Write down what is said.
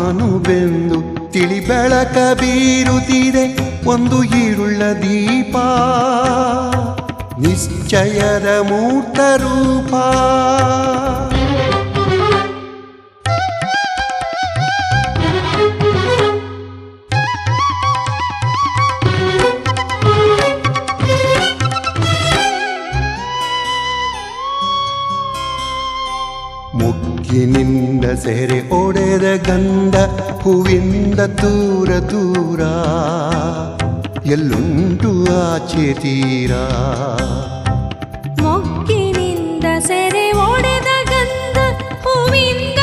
ನಾನು ಬೆಂದು ತಿಳಿ ಬೆಳಕ ಬೀರುತ್ತಿದೆ ಒಂದು ಈರುಳ್ಳ ದೀಪ ನಿಶ್ಚಯದ ಮೂರ್ತ ರೂಪ. ಮುಗ್ಗಿನಿಂದ ಸೆರೆ ಒಡೆದ ಗಂಧ ಹೂವಿಂದ ದೂರ ದೂರ ಎಲ್ಲುಂಟು ಆಚೆ ತೀರ. ಮೊಗ್ಗಿನಿಂದ ಸೆರೆ ಒಡೆದ ಗಂಧ ಹೂವಿಂದ